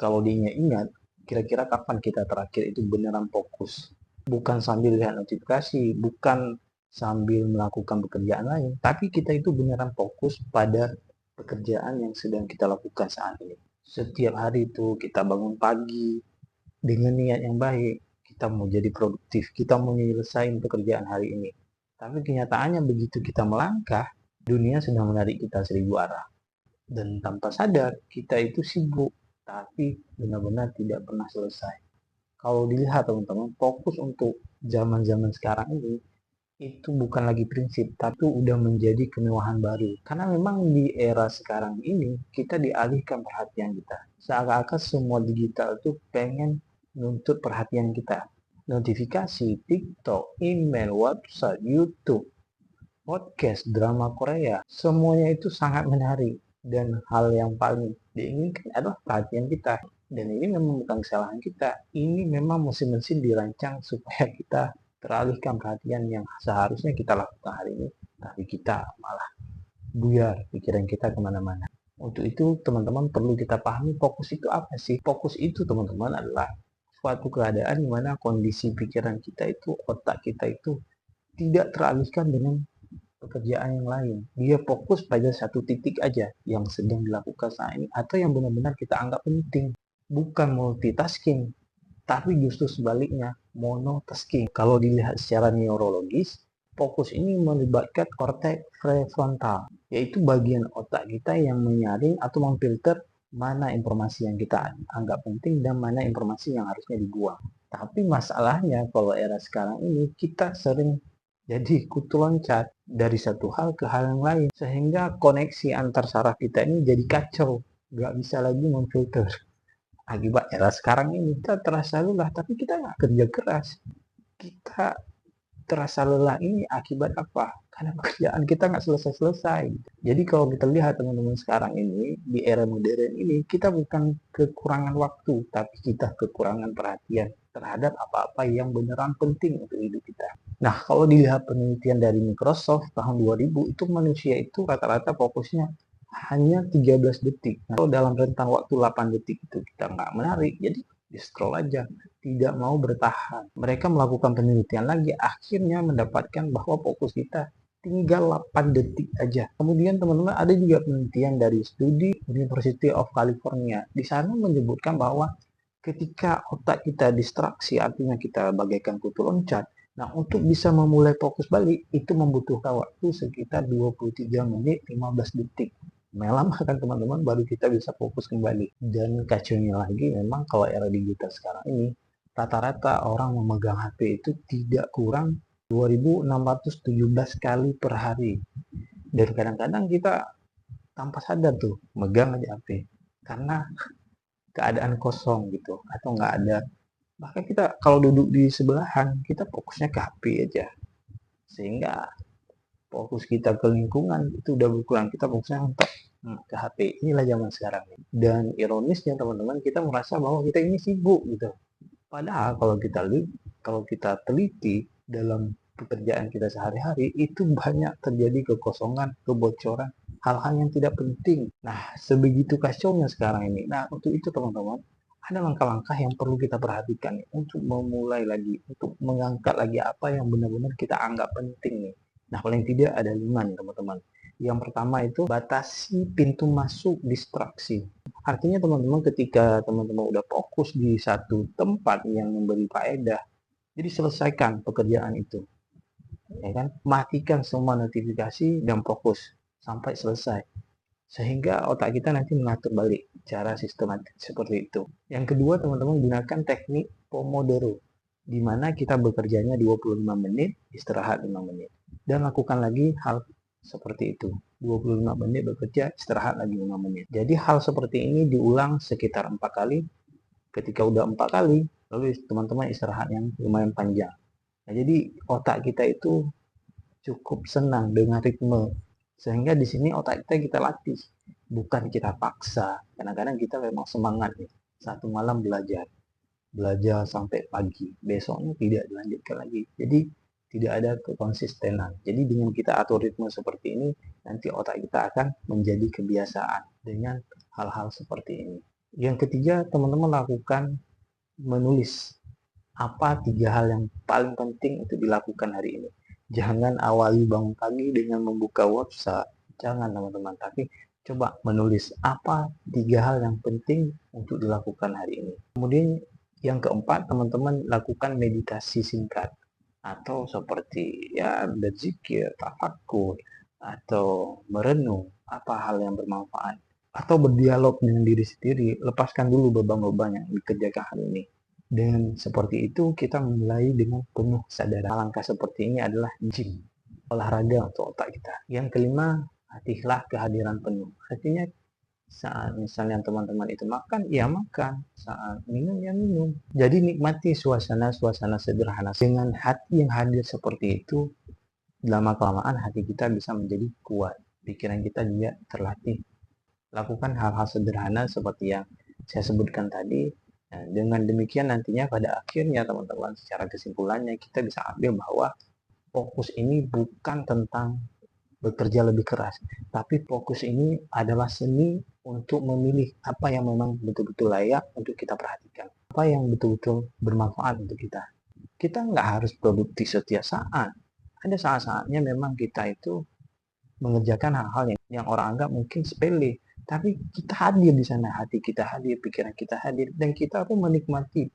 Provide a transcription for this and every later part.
Kalau diingat-ingat, kira-kira kapan kita terakhir itu beneran fokus? Bukan sambil lihat notifikasi, bukan sambil melakukan pekerjaan lain, tapi kita itu beneran fokus pada pekerjaan yang sedang kita lakukan saat ini. Setiap hari itu kita bangun pagi dengan niat yang baik, kita mau jadi produktif, kita mau menyelesaikan pekerjaan hari ini. Tapi kenyataannya begitu kita melangkah, dunia sedang menarik kita 1000 arah. Dan tanpa sadar, kita itu sibuk, tapi benar-benar tidak pernah selesai. Kalau dilihat teman-teman, fokus untuk zaman-zaman sekarang ini, itu bukan lagi prinsip, tapi udah menjadi kemewahan baru. Karena memang di era sekarang ini, kita dialihkan perhatian kita. Seakan-akan semua digital itu pengen nuntut perhatian kita. Notifikasi, TikTok, email, WhatsApp, YouTube, podcast, drama Korea, semuanya itu sangat menarik. Dan hal yang paling diinginkan adalah perhatian kita. Dan ini memang bukan kesalahan kita. Ini memang mesin-mesin dirancang supaya kita teralihkan perhatian yang seharusnya kita lakukan hari ini. Tapi kita malah buyar pikiran kita kemana-mana. Untuk itu teman-teman perlu kita pahami fokus itu apa sih? Fokus itu teman-teman adalah suatu keadaan di mana kondisi pikiran kita itu, otak kita itu tidak teralihkan dengan pekerjaan yang lain. Dia fokus pada satu titik aja yang sedang dilakukan saat ini atau yang benar-benar kita anggap penting. Bukan multitasking, tapi justru sebaliknya, monotasking. Kalau dilihat secara neurologis, fokus ini melibatkan korteks prefrontal, yaitu bagian otak kita yang menyaring atau memfilter mana informasi yang kita anggap penting dan mana informasi yang harusnya dibuang. Tapi masalahnya kalau era sekarang ini kita sering jadi kutu loncat dari satu hal ke hal yang lain, sehingga koneksi antar saraf kita ini jadi kacau, nggak bisa lagi memfilter. Akibat era sekarang ini kita terasa lelah, tapi kita nggak kerja keras. Kita terasa lelah ini akibat apa? Karena pekerjaan kita nggak selesai-selesai. Jadi kalau kita lihat teman-teman sekarang ini, di era modern ini, kita bukan kekurangan waktu, tapi kita kekurangan perhatian terhadap apa-apa yang beneran penting untuk hidup kita. Nah, kalau dilihat penelitian dari Microsoft tahun 2000, itu manusia itu rata-rata fokusnya hanya 13 detik. Nah, kalau dalam rentang waktu 8 detik itu kita nggak menarik, jadi di scroll aja, tidak mau bertahan. Mereka melakukan penelitian lagi, akhirnya mendapatkan bahwa fokus kita tinggal 8 detik aja. Kemudian teman-teman ada juga penelitian dari studi University of California. Di sana menyebutkan bahwa ketika otak kita distraksi, artinya kita bagaikan kutu loncat. Nah, untuk bisa memulai fokus balik, itu membutuhkan waktu sekitar 23 menit 15 detik. Lama kan teman-teman, baru kita bisa fokus kembali. Dan kacaunya lagi, memang kalau era digital sekarang ini, rata-rata orang memegang HP itu tidak kurang 2617 kali per hari. Dan kadang-kadang kita tanpa sadar tuh, megang aja HP. Karena keadaan kosong gitu, atau nggak ada. Bahkan kita kalau duduk di sebelahan, kita fokusnya ke HP aja. Sehingga fokus kita ke lingkungan itu udah berkurang. Kita fokusnya untuk ke HP. Inilah zaman sekarang. Dan ironisnya teman-teman, kita merasa bahwa kita ini sibuk gitu. Padahal kalau kita teliti dalam pekerjaan kita sehari-hari, itu banyak terjadi kekosongan, kebocoran, hal-hal yang tidak penting. Nah, sebegitu kacaunya sekarang ini. Nah, untuk itu teman-teman, ada langkah-langkah yang perlu kita perhatikan untuk memulai lagi, untuk mengangkat lagi apa yang benar-benar kita anggap penting nih. Nah, paling tidak ada 5 nih teman-teman. Yang pertama itu batasi pintu masuk distraksi. Artinya teman-teman ketika teman-teman udah fokus di satu tempat yang memberi faedah, jadi selesaikan pekerjaan itu. Ya kan? Matikan semua notifikasi dan fokus sampai selesai. Sehingga otak kita nanti mengatur balik cara sistematik seperti itu. Yang kedua, teman-teman gunakan teknik Pomodoro, di mana kita bekerjanya 25 menit, istirahat 5 menit. Dan lakukan lagi hal seperti itu. 25 menit bekerja, istirahat lagi 5 menit. Jadi hal seperti ini diulang sekitar 4 kali. Ketika udah 4 kali, lalu teman-teman istirahat yang lumayan panjang. Nah, jadi otak kita itu cukup senang dengan ritme. Sehingga di sini otak kita latih, bukan kita paksa. Kadang-kadang kita memang semangat nih. Satu malam belajar sampai pagi. Besoknya tidak dilanjutkan lagi. Jadi tidak ada kekonsistenan. Jadi dengan kita atur ritme seperti ini, nanti otak kita akan menjadi kebiasaan dengan hal-hal seperti ini. Yang ketiga, teman-teman lakukan menulis apa 3 hal yang paling penting untuk dilakukan hari ini. Jangan awali bangun pagi dengan membuka WhatsApp, jangan teman-teman, tapi coba menulis apa 3 hal yang penting untuk dilakukan hari ini. Kemudian yang keempat, teman-teman lakukan meditasi singkat atau seperti ya berzikir, tafakur, atau merenung apa hal yang bermanfaat, atau berdialog dengan diri sendiri. Lepaskan dulu beban-beban yang dikerjakan hari ini. Dengan seperti itu, kita mulai dengan penuh kesadaran. Langkah seperti ini adalah gym, olahraga untuk otak kita. Yang kelima, latihlah kehadiran penuh. Artinya saat misalnya teman-teman itu makan, ya makan. Saat minum, ya minum. Jadi nikmati suasana-suasana sederhana. Dengan hati yang hadir seperti itu, lama-kelamaan hati kita bisa menjadi kuat. Pikiran kita juga terlatih. Lakukan hal-hal sederhana seperti yang saya sebutkan tadi. Nah, dengan demikian nantinya pada akhirnya teman-teman, secara kesimpulannya kita bisa ambil bahwa fokus ini bukan tentang bekerja lebih keras, tapi fokus ini adalah seni untuk memilih apa yang memang betul-betul layak untuk kita perhatikan, apa yang betul-betul bermanfaat untuk kita. Kita nggak harus produktif setiap saat. Ada saat-saatnya memang kita itu mengerjakan hal-hal yang orang anggap mungkin sepele, tapi kita hadir di sana, hati kita hadir, pikiran kita hadir, dan kita pun menikmati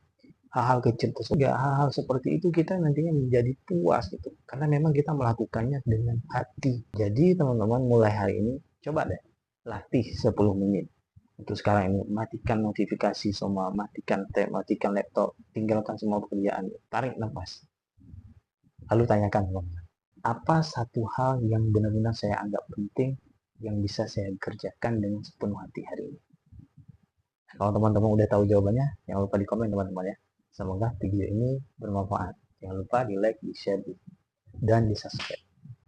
hal-hal kecil tersebut. Ya, hal-hal seperti itu kita nantinya menjadi puas gitu, karena memang kita melakukannya dengan hati. Jadi teman-teman, mulai hari ini coba deh latih 10 menit. Untuk sekarang ini matikan notifikasi semua, matikan tab, matikan laptop, tinggalkan semua pekerjaan, tarik nafas, lalu tanyakan teman-teman, apa satu hal yang benar-benar saya anggap penting yang bisa saya kerjakan dengan sepenuh hati hari ini. Kalau teman-teman udah tahu jawabannya, jangan lupa di komen teman-teman ya. Semoga video ini bermanfaat. Jangan lupa di like, di share, dan di subscribe.